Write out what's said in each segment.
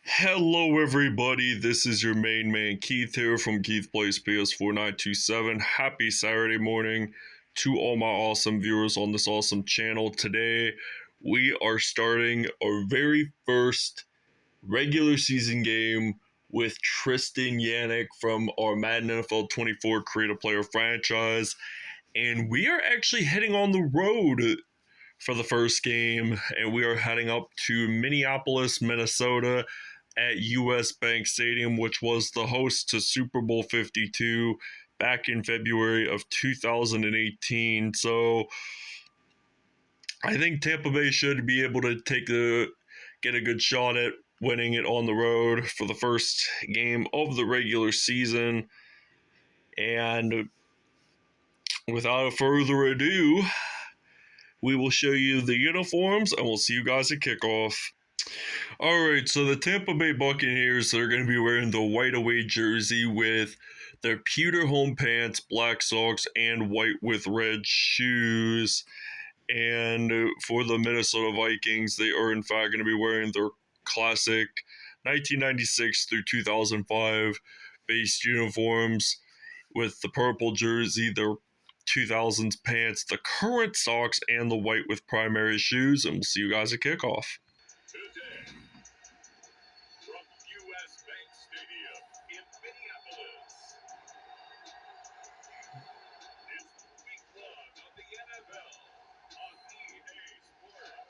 Hello everybody, this is your main man Keith here from Keith Plays PS4 927. Happy Saturday morning to all my awesome viewers on this awesome channel. Today we are starting our very first regular season game with Tristan Yanak from our Madden NFL 24 Create-A-Player franchise. And we are actually heading on the road for the first game, and we are heading up to Minneapolis, Minnesota at US Bank Stadium, which was the host to Super Bowl 52 back in February of 2018. So I think Tampa Bay should be able to get a good shot at winning it on the road for the first game of the regular season. And without further ado, we will show you the uniforms and we'll see you guys at kickoff. Alright, so the Tampa Bay Buccaneers are going to be wearing the white away jersey with their pewter home pants, black socks, and white with red shoes. And for the Minnesota Vikings, they are in fact going to be wearing their classic 1996 through 2005 based uniforms with the purple jersey, their 2000s pants, the current socks, and the white with primary shoes. And we'll see you guys at kickoff. Today, from US Bank Stadium in Minneapolis, it's week 1 of the NFL on EA Sports.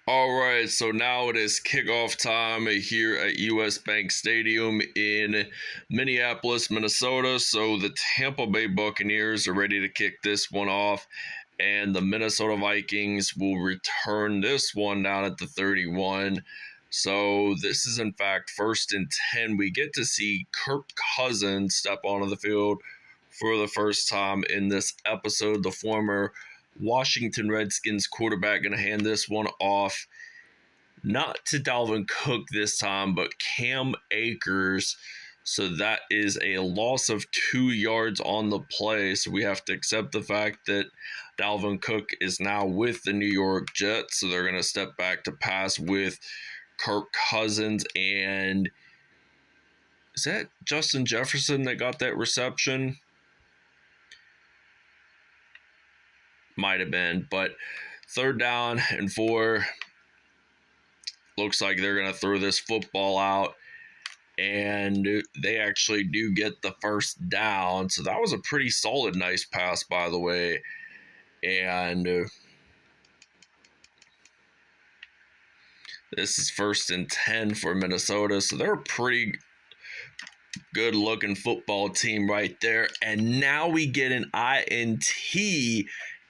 Alright, so now it is kickoff time here at US Bank Stadium in Minneapolis, Minnesota. So the Tampa Bay Buccaneers are ready to kick this one off, and the Minnesota Vikings will return this one down at the 31. So this is in fact 1st and 10. We get to see Kirk Cousins step onto the field for the first time in this episode. The former Washington Redskins quarterback going to hand this one off, not to Dalvin Cook this time, but Cam Akers. So that is a loss of 2 yards on the play. So we have to accept the fact that Dalvin Cook is now with the New York Jets. So they're going to step back to pass with Kirk Cousins. And is that Justin Jefferson that got that reception? Might have been, but 3rd down and 4. Looks like they're going to throw this football out, and they actually do get the first down. So that was a pretty solid, nice pass, by the way. And this is 1st and 10 for Minnesota. So they're a pretty good looking football team right there. And now we get an INT.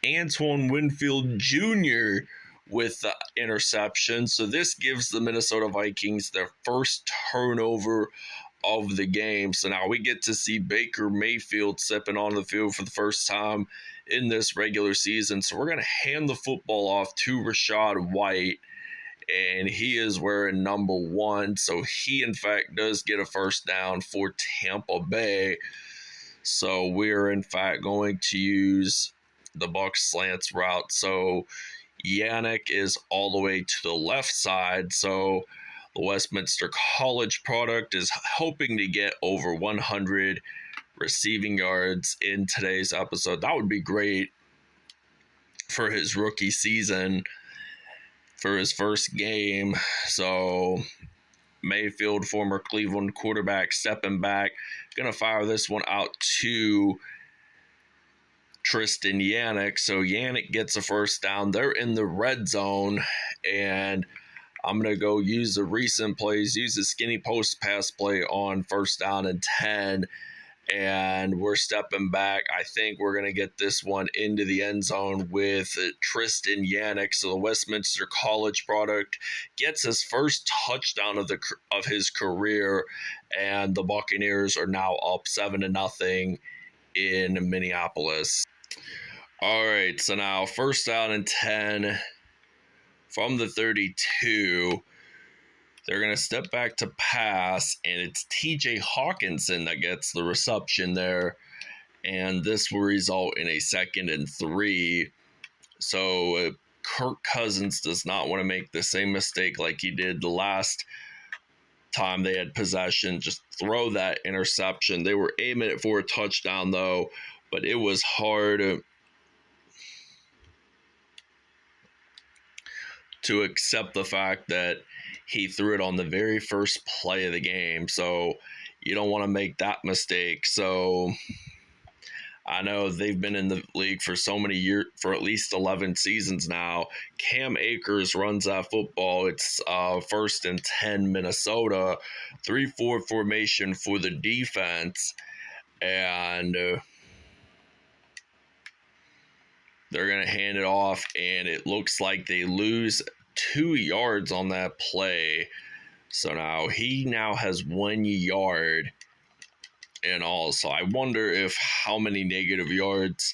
Antoine Winfield Jr. with the interception. So this gives the Minnesota Vikings their first turnover of the game. So now we get to see Baker Mayfield stepping on the field for the first time in this regular season. So we're going to hand the football off to Rachaad White, and he is wearing number 1. So he, in fact, does get a first down for Tampa Bay. So we're, in fact, going to use the Bucs slants route. So Yanak is all the way to the left side. So the Westminster College product is hoping to get over 100 receiving yards in today's episode. That would be great for his rookie season, for his first game. So Mayfield, former Cleveland quarterback, stepping back, gonna fire this one out to Tristan Yanak. So Yanak gets a first down. They're in the red zone, and I'm going to go use the recent plays, use the skinny post pass play on 1st down and 10, and we're stepping back. I think we're going to get this one into the end zone with Tristan Yanak. So the Westminster College product gets his first touchdown of his career, and the Buccaneers are now up 7-0 in Minneapolis. All right, so now first down and 10 from the 32. They're going to step back to pass, and it's TJ Hawkinson that gets the reception there. And this will result in a 2nd and 3. So Kirk Cousins does not want to make the same mistake like he did the last time they had possession. Just throw that interception. They were aiming it for a touchdown, though, but it was hard to accept the fact that he threw it on the very first play of the game. So you don't want to make that mistake. So I know they've been in the league for so many years, for at least 11 seasons now. Cam Akers runs that football. It's 1st and 10 Minnesota, 3-4 formation for the defense. And they're going to hand it off, and it looks like they lose 2 yards on that play. So now he has 1 yard in all. So I wonder if how many negative yards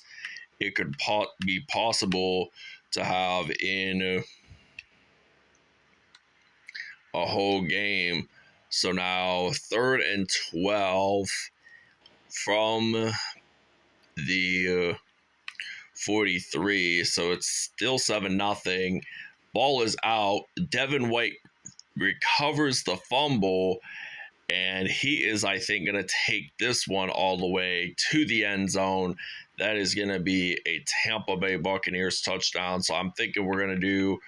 it could be possible to have in a whole game. So now 3rd and 12 from the 43. So it's still 7-0. Ball is out. Devin White recovers the fumble, and he is, I think, going to take this one all the way to the end zone. That is going to be a Tampa Bay Buccaneers touchdown. So I'm thinking we're going to do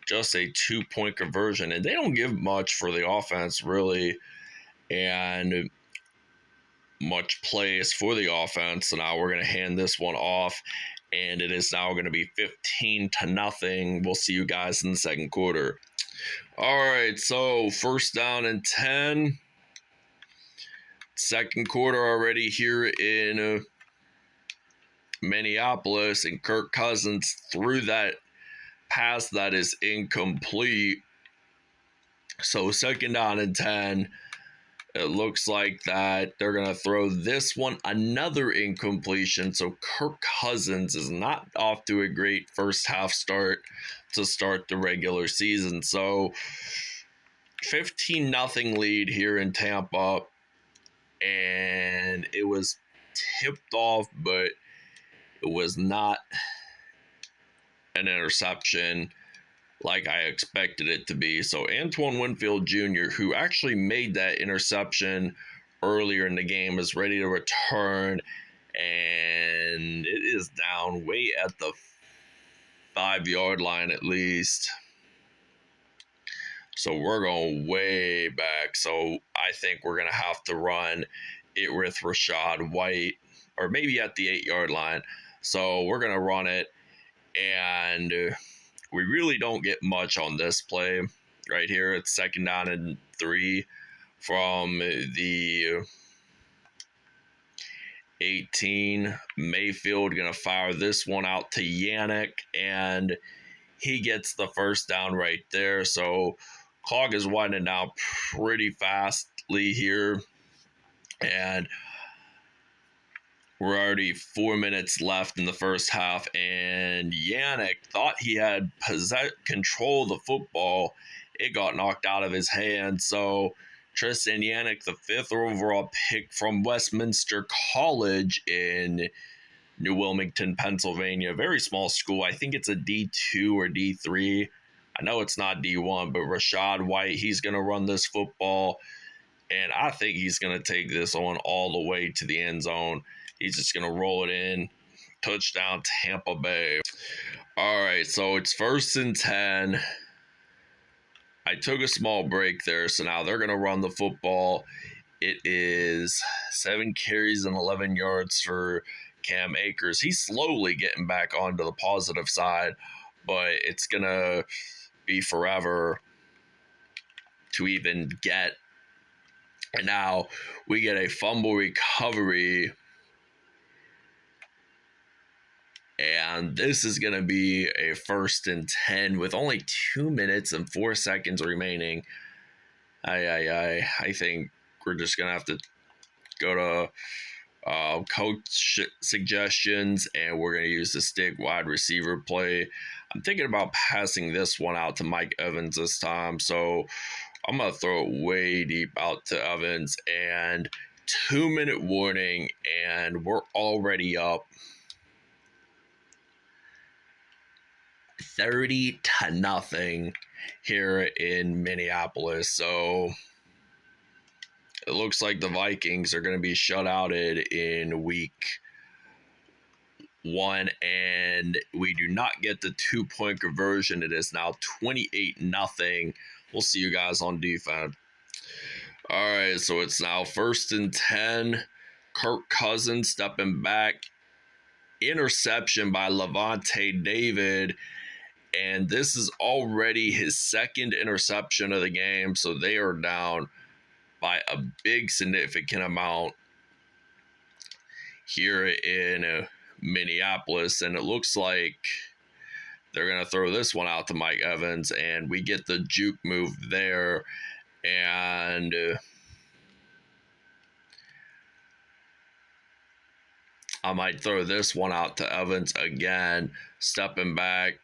just a 2-point conversion. And they don't give much for the offense, really, and much plays for the offense. So now we're going to hand this one off, and it is now going to be 15-0. We'll see you guys in the second quarter. All right, so first down and 10. Second quarter already here in Minneapolis, and Kirk Cousins threw that pass that is incomplete. So 2nd down and 10. It looks like that they're going to throw this one, another incompletion. So Kirk Cousins is not off to a great first half start to start the regular season. So 15-0 lead here in Tampa. And it was tipped off, but it was not an interception like I expected it to be. So Antoine Winfield Jr., who actually made that interception earlier in the game, is ready to return, and it is down way at the 5-yard line at least. So we're going way back. So I think we're going to have to run it with Rachaad White, or maybe at the 8-yard line. So we're going to run it, and we really don't get much on this play right here. It's 2nd down and 3 from the 18. Mayfield going to fire this one out to Yanak, and he gets the first down right there. So clock is winding down pretty fastly here, and we're already 4 minutes left in the first half, and Yanak thought he had control of the football. It got knocked out of his hand. So Tristan Yanak, the 5th overall pick from Westminster College in New Wilmington, Pennsylvania. Very small school. I think it's a D2 or D3. I know it's not D1, but Rachaad White, he's going to run this football, and I think he's going to take this on all the way to the end zone. He's just going to roll it in. Touchdown, Tampa Bay. All right, so it's 1st and 10. I took a small break there, so now they're going to run the football. It is 7 carries and 11 yards for Cam Akers. He's slowly getting back onto the positive side, but it's going to be forever to even get And now we get a fumble recovery. And this is going to be a 1st and 10 with only 2 minutes and 4 seconds remaining. I think we're just going to have to go to coach suggestions, and we're going to use the stick wide receiver play. I'm thinking about passing this one out to Mike Evans this time. So I'm going to throw it way deep out to Evans, and 2-minute warning, and we're already up 30-0 here in Minneapolis. So it looks like the Vikings are going to be shut out in week 1, and we do not get the 2-point conversion. It is now 28-0. We'll see you guys on defense. All right, so it's now 1st and 10. Kirk Cousins stepping back. Interception by Levante David. And this is already his 2nd interception of the game. So they are down by a big significant amount here in Minneapolis. And it looks like they're going to throw this one out to Mike Evans. And we get the juke move there. And I might throw this one out to Evans again, stepping back.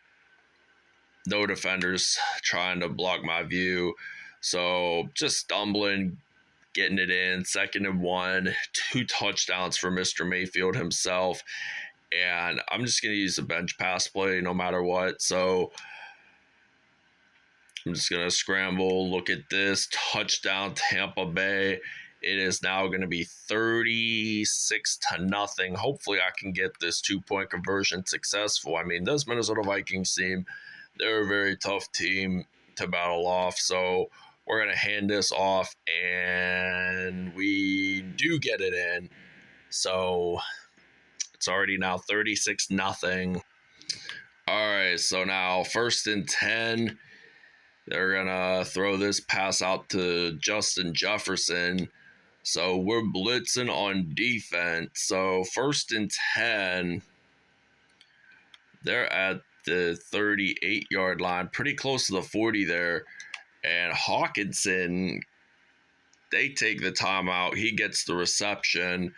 No defenders trying to block my view. So just stumbling, getting it in. 2nd and 1, 2 touchdowns for Mr. Mayfield himself. And I'm just going to use the bench pass play no matter what. So I'm just going to scramble. Look at this. Touchdown Tampa Bay. It is now going to be 36-0. Hopefully I can get this 2-point conversion successful. I mean, this Minnesota Vikings team, they're a very tough team to battle off. So we're going to hand this off, and we do get it in. So it's already now 36-0. All right, so now 1st and 10. They're going to throw this pass out to Justin Jefferson. So we're blitzing on defense. So 1st and 10. They're at the 38-yard line, pretty close to the 40 there. And Hawkinson, they take the timeout. He gets the reception,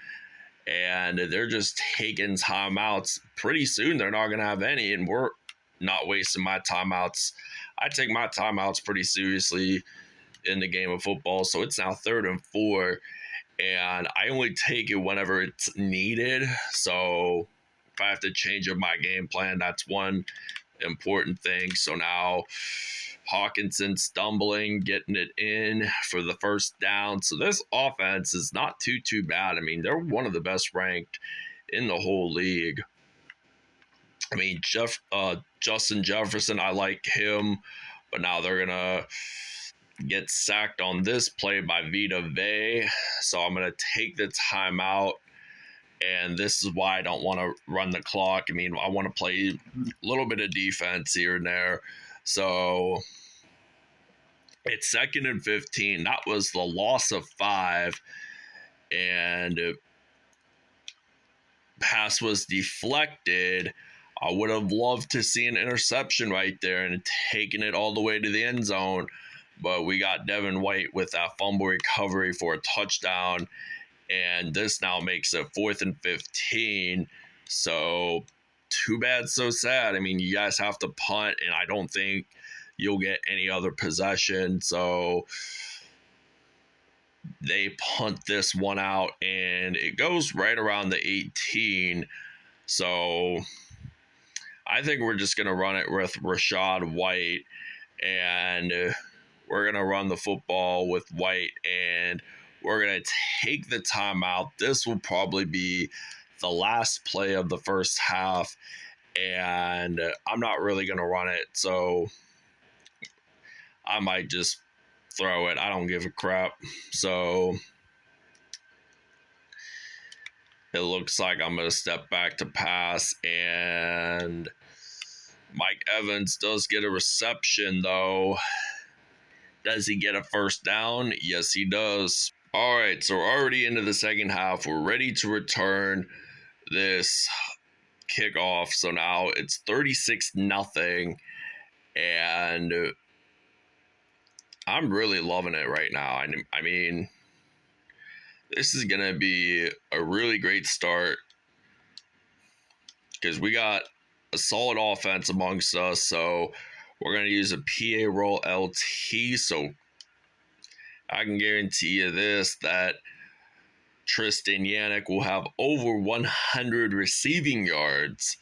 and they're just taking timeouts. Pretty soon they're not going to have any, and we're not wasting my timeouts. I take my timeouts pretty seriously in the game of football. So it's now 3rd and 4, and I only take it whenever it's needed. So if I have to change up my game plan, that's one important thing. So now Hawkinson stumbling, getting it in for the 1st down. So this offense is not too bad. I mean, they're one of the best ranked in the whole league. I mean, Justin Jefferson, I like him, but now they're going to get sacked on this play by Vita Vea. So I'm going to take the timeout. And this is why I don't want to run the clock. I mean, I want to play a little bit of defense here and there. So it's 2nd and 15. That was the loss of 5. And pass was deflected. I would have loved to see an interception right there and taken it all the way to the end zone. But we got Devin White with that fumble recovery for a touchdown. And this now makes it 4th and 15. So too bad, so sad. I mean, you guys have to punt, and I don't think you'll get any other possession. So they punt this one out, and it goes right around the 18. So I think we're just going to run it with Rachaad White, and we're going to run the football with White, and we're going to take the timeout. This will probably be the last play of the 1st half, and I'm not really going to run it, so I might just throw it. I don't give a crap. So it looks like I'm going to step back to pass, and Mike Evans does get a reception, though. Does he get a 1st down? Yes, he does. All right, so we're already into the second half. We're ready to return this kickoff. So now it's 36-0, and I'm really loving it right now. I mean, this is going to be a really great start because we got a solid offense amongst us. So we're going to use a PA roll LT. So I can guarantee you this, that Tristan Yanak will have over 100 receiving yards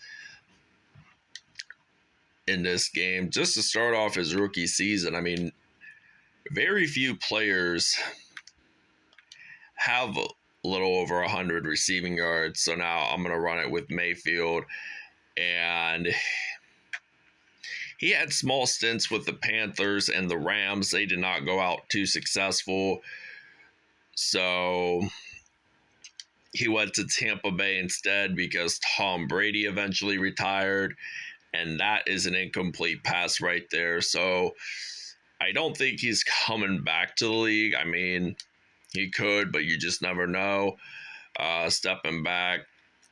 in this game just to start off his rookie season. I mean, very few players have a little over 100 receiving yards. So now I'm going to run it with Mayfield. And he had small stints with the Panthers and the Rams. They did not go out too successful. So he went to Tampa Bay instead because Tom Brady eventually retired. And that is an incomplete pass right there. So I don't think he's coming back to the league. I mean, he could, but you just never know. Stepping back,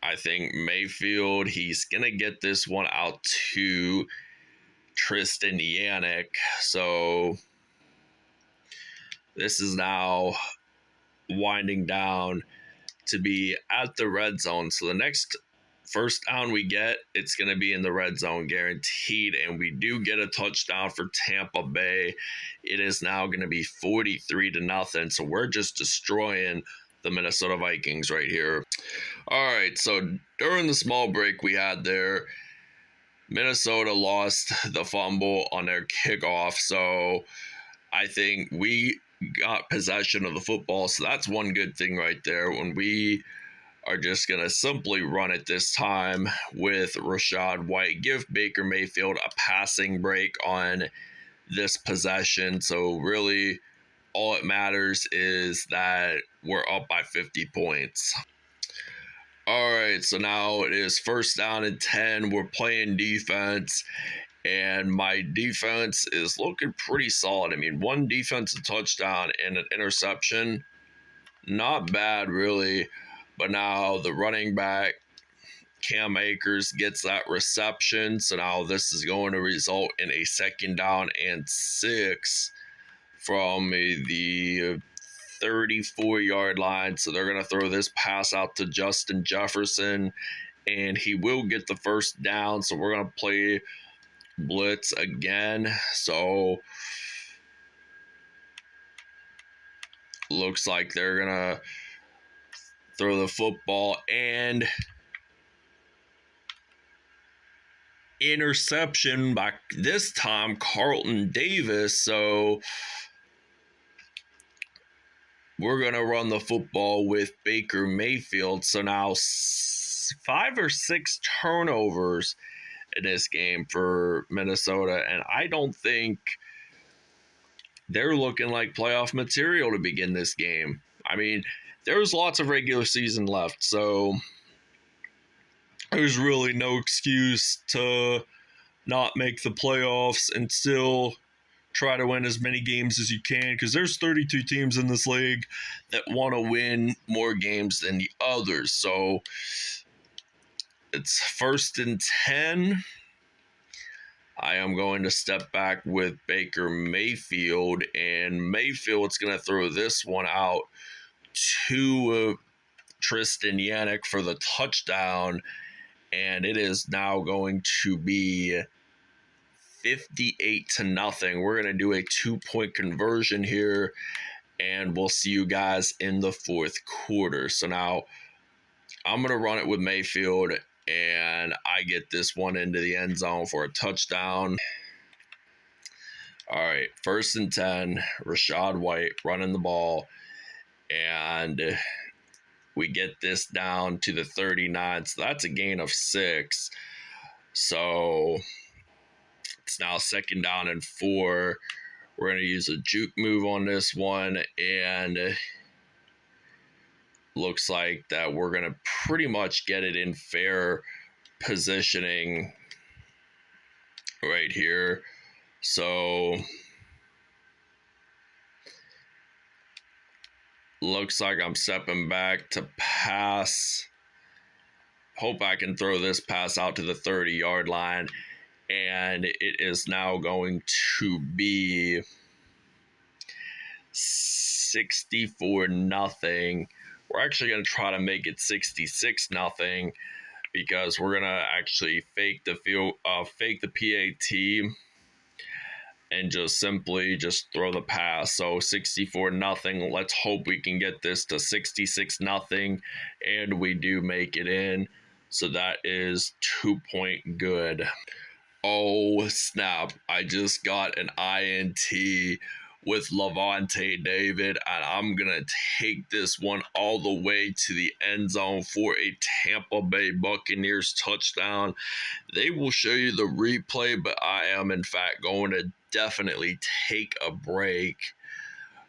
I think Mayfield, he's going to get this one out to Tristan Yanak. So this is now winding down to be at the red zone. So the next first down we get, it's going to be in the red zone guaranteed. And we do get a touchdown for Tampa Bay. It is now going to be 43-0. So we're just destroying the Minnesota Vikings right here. All right, so during the small break we had there, Minnesota lost the fumble on their kickoff. So I think we got possession of the football. So that's one good thing right there. When we are just going to simply run it this time with Rachaad White. Give Baker Mayfield a passing break on this possession. So really, all it matters is that we're up by 50 points. All right, so now it is first down and 10. We're playing defense, and my defense is looking pretty solid. I mean, one defensive touchdown and an interception. Not bad, really. But now the running back, Cam Akers, gets that reception. So now this is going to result in a second down and 6 from the 34-yard line. So they're going to throw this pass out to Justin Jefferson, and he will get the first down. So we're going to play blitz again. So looks like they're going to throw the football, and interception by this time Carlton Davis. So we're going to run the football with Baker Mayfield. So now 5 or 6 turnovers in this game for Minnesota, and I don't think they're looking like playoff material to begin this game. I mean, there's lots of regular season left, so there's really no excuse to not make the playoffs and still try to win as many games as you can, because there's 32 teams in this league that want to win more games than the others. So it's first and 10. I am going to step back with Baker Mayfield, and Mayfield's going to throw this one out to Tristan Yanak for the touchdown, and it is now going to be 58-0. We're going to do a 2-point conversion here, and we'll see you guys in the fourth quarter. So now I'm going to run it with Mayfield, and I get this one into the end zone for a touchdown. All right, first and 10, Rachaad White running the ball, and we get this down to the 39. So that's a gain of 6. So it's now second down and 4. We're going to use a juke move on this one, and looks like that we're going to pretty much get it in fair positioning right here. So Looks like I'm stepping back to pass. Hope I can throw this pass out to the 30-yard line. And it is now going to be 64-0. We're actually going to try to make it 66-0 because we're going to actually fake the PAT and just simply throw the pass. So 64-0. Let's hope we can get this to 66-0, and we do make it in. So that is 2-point good. Oh snap, I just got an INT with Lavonte David, and I'm going to take this one all the way to the end zone for a Tampa Bay Buccaneers touchdown. They will show you the replay, but I am in fact going to definitely take a break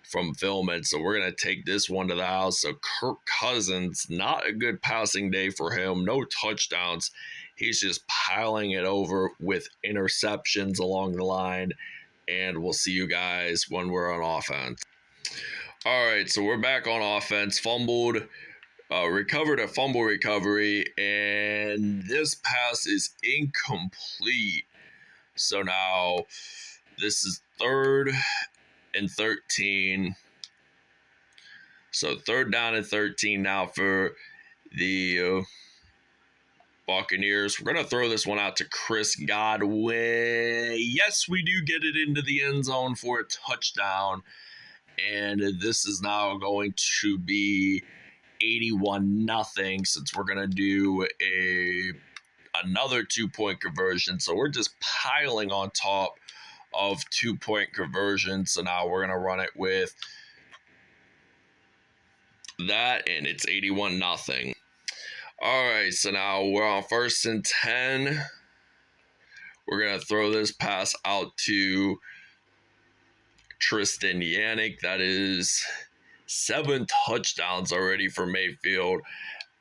from filming. So we're going to take this one to the house. So Kirk Cousins, not a good passing day for him. No touchdowns. He's just piling it over with interceptions along the line. And we'll see you guys when we're on offense. All right, so we're back on offense. Recovered a fumble recovery, and this pass is incomplete. So now this is 3rd and 13. So 3rd down and 13 now for the Buccaneers. We're going to throw this one out to Chris Godwin. Yes, we do get it into the end zone for a touchdown. And this is now going to be 81-0 since we're going to do another 2-point conversion. So we're just piling on top of 2-point conversion. So now we're going to run it with that, and it's 81-0. All right, so now we're on 1st and 10. We're going to throw this pass out to Tristan Yanak. That is 7 touchdowns already for Mayfield,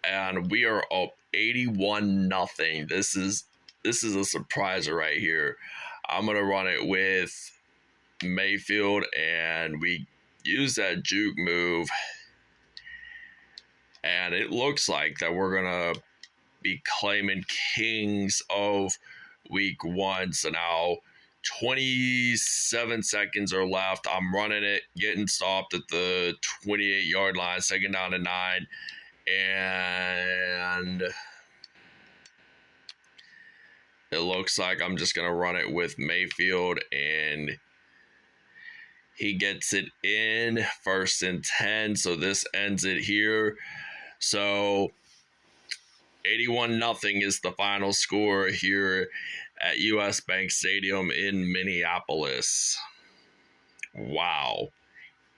and we are up 81-0. This is a surpriser right here. I'm going to run it with Mayfield, and we use that juke move. And it looks like that we're going to be claiming kings of week 1. So now 27 seconds are left. I'm running it, getting stopped at the 28-yard line, 2nd down and 9. And it looks like I'm just going to run it with Mayfield, and he gets it in 1st and 10. So this ends it here. So 81-0 is the final score here at US Bank Stadium in Minneapolis. Wow.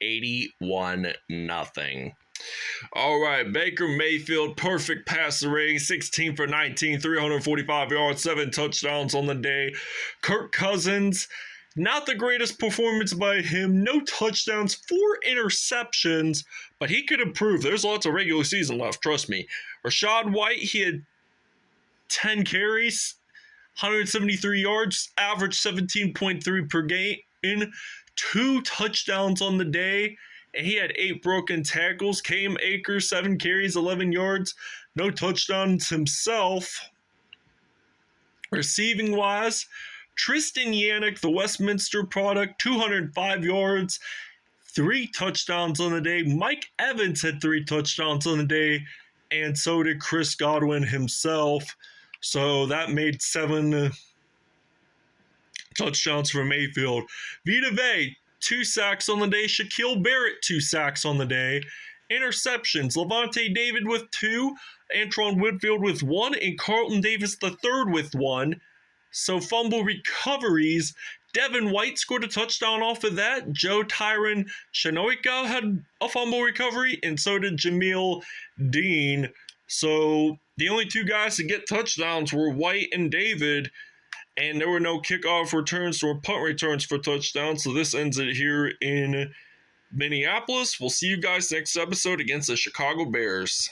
81-0. All right, Baker Mayfield, perfect passer rating, 16 for 19, 345 yards, 7 touchdowns on the day. Kirk Cousins, not the greatest performance by him. No touchdowns, 4 interceptions, but he could improve. There's lots of regular season left, trust me. Rachaad White, he had 10 carries, 173 yards, average 17.3 per game, 2 touchdowns on the day, and he had 8 broken tackles. Cam Akers, 7 carries, 11 yards, no touchdowns himself. Receiving-wise, Tristan Yanak, the Westminster product, 205 yards, 3 touchdowns on the day. Mike Evans had 3 touchdowns on the day, and so did Chris Godwin himself. So that made 7 touchdowns for Mayfield. Vita Vea, 2 sacks on the day. Shaquille Barrett, 2 sacks on the day. Interceptions, Lavonte David with 2, Antron Whitfield with 1, and Carlton Davis III with 1. So fumble recoveries, Devin White scored a touchdown off of that. Joe Tyron Chanoika had a fumble recovery, and so did Jameel Dean. So the only 2 guys to get touchdowns were White and David, and there were no kickoff returns or punt returns for touchdowns. So this ends it here in Minneapolis. We'll see you guys next episode against the Chicago Bears.